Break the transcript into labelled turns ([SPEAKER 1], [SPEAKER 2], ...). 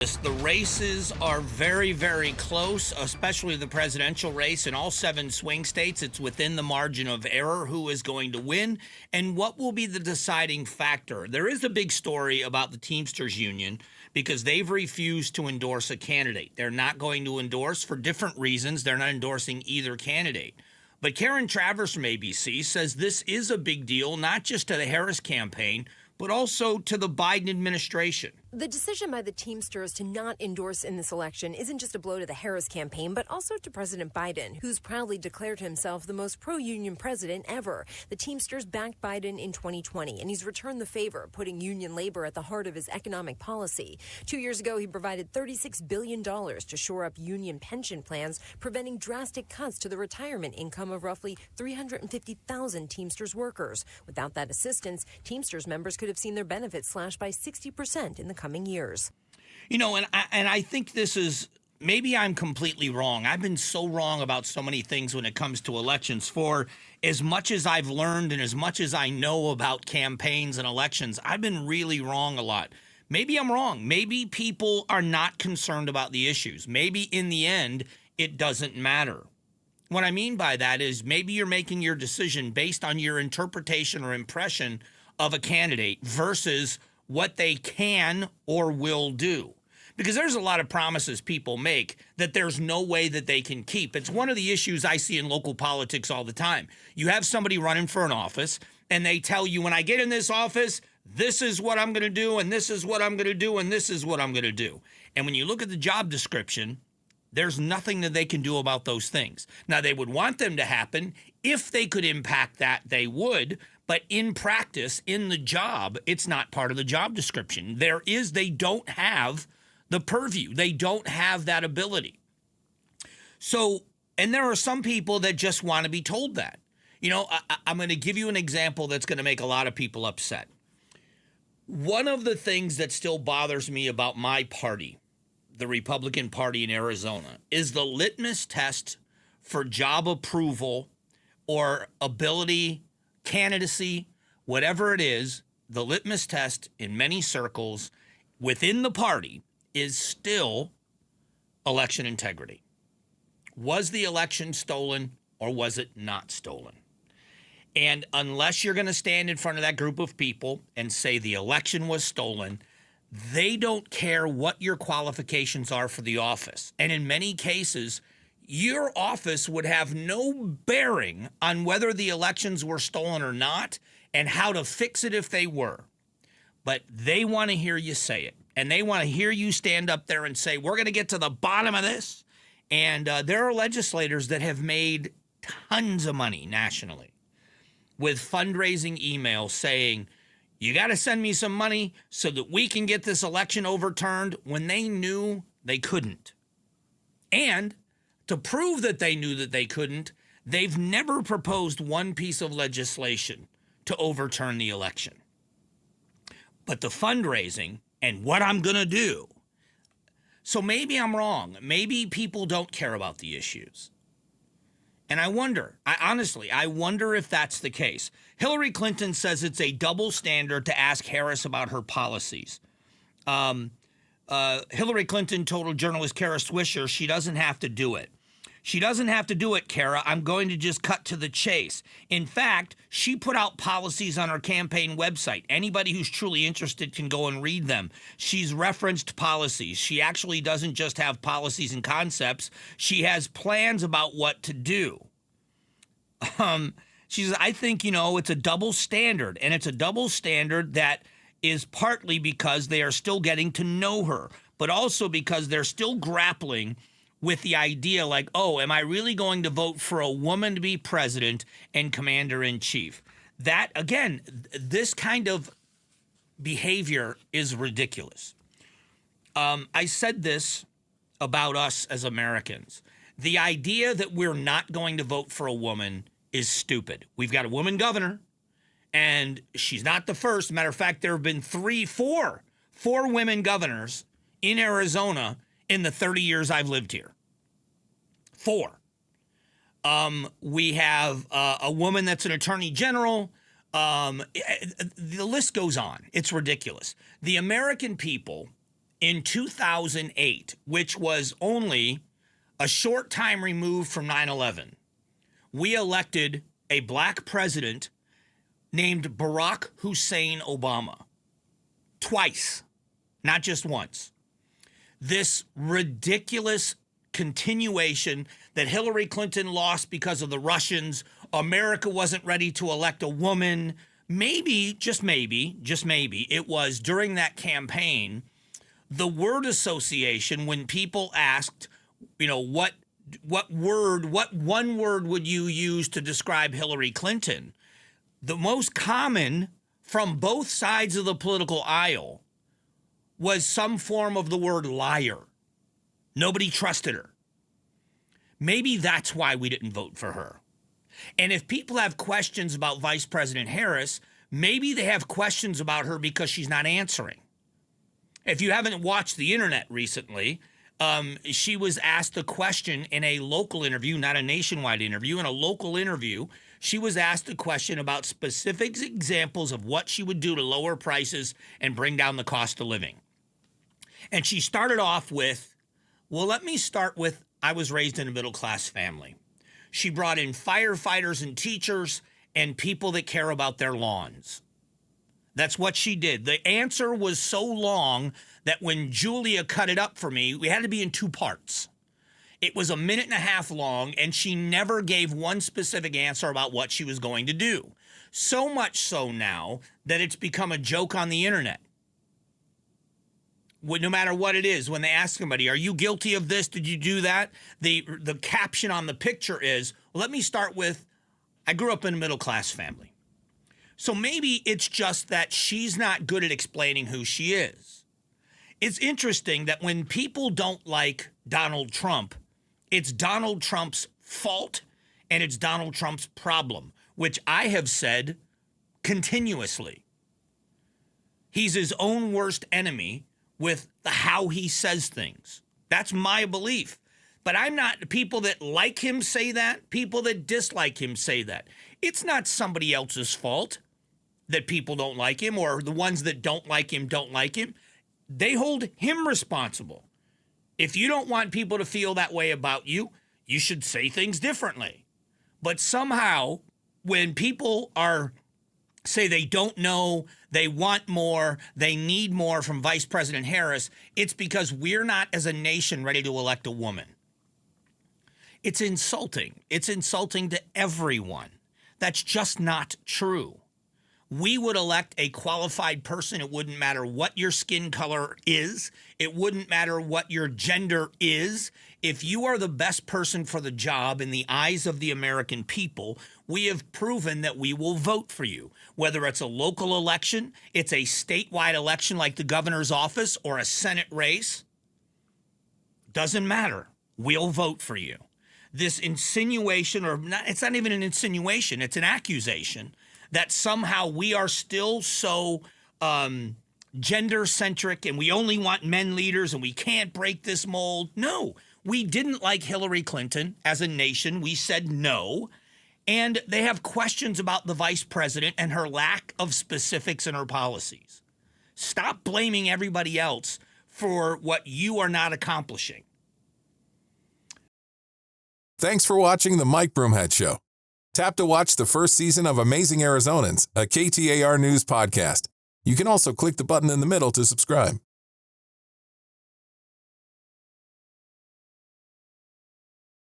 [SPEAKER 1] The races are very, very close, especially the presidential race in all 7 swing states. It's within the margin of error who is going to win and what will be the deciding factor. There is a big story about the Teamsters Union because they've refused to endorse a candidate. They're not going to endorse for different reasons. They're not endorsing either candidate. But Karen Travers from ABC says this is a big deal, not just to the Harris campaign, but also to the Biden administration.
[SPEAKER 2] The decision by the Teamsters to not endorse in this election isn't just a blow to the Harris campaign, but also to President Biden, who's proudly declared himself the most pro-union president ever. The Teamsters backed Biden in 2020, and he's returned the favor, putting union labor at the heart of his economic policy. 2 years ago, he provided $36 billion to shore up union pension plans, preventing drastic cuts to the retirement income of roughly 350,000 Teamsters workers. Without that assistance, Teamsters members could have seen their benefits slashed by 60% in the coming years.
[SPEAKER 1] You know, and I think this is, maybe I'm completely wrong. I've been so wrong about so many things when it comes to elections. For as much as I've learned and as much as I know about campaigns and elections, I've been really wrong a lot. Maybe I'm wrong. Maybe people are not concerned about the issues. Maybe in the end, it doesn't matter. What I mean by that is maybe you're making your decision based on your interpretation or impression of a candidate versus what they can or will do. Because there's a lot of promises people make that there's no way that they can keep. It's one of the issues I see in local politics all the time. You have somebody running for an office and they tell you, when I get in this office, this is what I'm going to do, and this is what I'm going to do, and this is what I'm going to do. And when you look at the job description, there's nothing that they can do about those things. Now, they would want them to happen. If they could impact that, they would. But in practice, in the job, it's not part of the job description. They don't have the purview. They don't have that ability. So, and there are some people that just want to be told that. You know, I'm going to give you an example that's going to make a lot of people upset. One of the things that still bothers me about my party, the Republican Party in Arizona, is the litmus test for job approval or ability, candidacy, whatever it is. The litmus test in many circles within the party is still election integrity. Was the election stolen or was it not stolen? And unless you're going to stand in front of that group of people and say the election was stolen, they don't care what your qualifications are for the office. And in many cases, your office would have no bearing on whether the elections were stolen or not and how to fix it if they were. But they want to hear you say it. And they want to hear you stand up there and say, we're going to get to the bottom of this. And there are legislators that have made tons of money nationally with fundraising emails saying, you got to send me some money so that we can get this election overturned, when they knew they couldn't. And to prove that they knew that they couldn't, they've never proposed one piece of legislation to overturn the election. But the fundraising and what I'm going to do. So maybe I'm wrong. Maybe people don't care about the issues. And I wonder if that's the case. Hillary Clinton says it's a double standard to ask Harris about her policies. Hillary Clinton told journalist Kara Swisher she doesn't have to do it. She doesn't have to do it, Kara. I'm going to just cut to the chase. In fact, she put out policies on her campaign website. Anybody who's truly interested can go and read them. She's referenced policies. She actually doesn't just have policies and concepts. She has plans about what to do. She says, I think, it's a double standard. And it's a double standard that is partly because they are still getting to know her, but also because they're still grappling with the idea like, oh, am I really going to vote for a woman to be president and commander-in-chief? That, again, this kind of behavior is ridiculous. I said this about us as Americans. The idea that we're not going to vote for a woman is stupid. We've got a woman governor, and she's not the first. Matter of fact, there have been four women governors in Arizona in the 30 years I've lived here. 4. We have a woman that's an attorney general. The list goes on. It's ridiculous. The American people in 2008, which was only a short time removed from 9/11, we elected a black president named Barack Hussein Obama. Twice, not just once. This ridiculous continuation that Hillary Clinton lost because of the Russians, America wasn't ready to elect a woman. Maybe, just maybe, it was during that campaign, the word association, when people asked, what one word would you use to describe Hillary Clinton? The most common from both sides of the political aisle was some form of the word liar. Nobody trusted her. Maybe that's why we didn't vote for her. And if people have questions about Vice President Harris, maybe they have questions about her because she's not answering. If you haven't watched the internet recently, she was asked a question in a local interview, not a nationwide interview, in a local interview. She was asked a question about specific examples of what she would do to lower prices and bring down the cost of living. And she started off with, well, let me start with, I was raised in a middle-class family. She brought in firefighters and teachers and people that care about their lawns. That's what she did. The answer was so long that when Julia cut it up for me, we had to be in two parts. It was 1.5 minutes long, and she never gave one specific answer about what she was going to do. So much so now that it's become a joke on the internet. No matter what it is, when they ask somebody, are you guilty of this? Did you do that? The caption on the picture is, well, let me start with, I grew up in a middle-class family. So maybe it's just that she's not good at explaining who she is. It's interesting that when people don't like Donald Trump, it's Donald Trump's fault and it's Donald Trump's problem, which I have said continuously. He's his own worst enemy with how he says things. That's my belief. But I'm not, people that like him say that, people that dislike him say that. It's not somebody else's fault that people don't like him, or the ones that don't like him. They hold him responsible. If you don't want people to feel that way about you, you should say things differently. But somehow, when people say they don't know, they want more, they need more from Vice President Harris, it's because we're not, as a nation, ready to elect a woman. It's insulting. It's insulting to everyone. That's just not true. We would elect a qualified person. It wouldn't matter what your skin color is. It wouldn't matter what your gender is. If you are the best person for the job in the eyes of the American people, we have proven that we will vote for you. Whether it's a local election, it's a statewide election like the governor's office, or a Senate race, doesn't matter. We'll vote for you. This insinuation, it's not even an insinuation, it's an accusation that somehow we are still so gender-centric and we only want men leaders and we can't break this mold. No, we didn't like Hillary Clinton as a nation. We said no. And they have questions about the vice president and her lack of specifics in her policies. Stop blaming everybody else for what you are not accomplishing.
[SPEAKER 3] Thanks for watching the Mike Broomhead Show. Tap to watch the first season of Amazing Arizonans, a KTAR News podcast. You can also click the button in the middle to subscribe.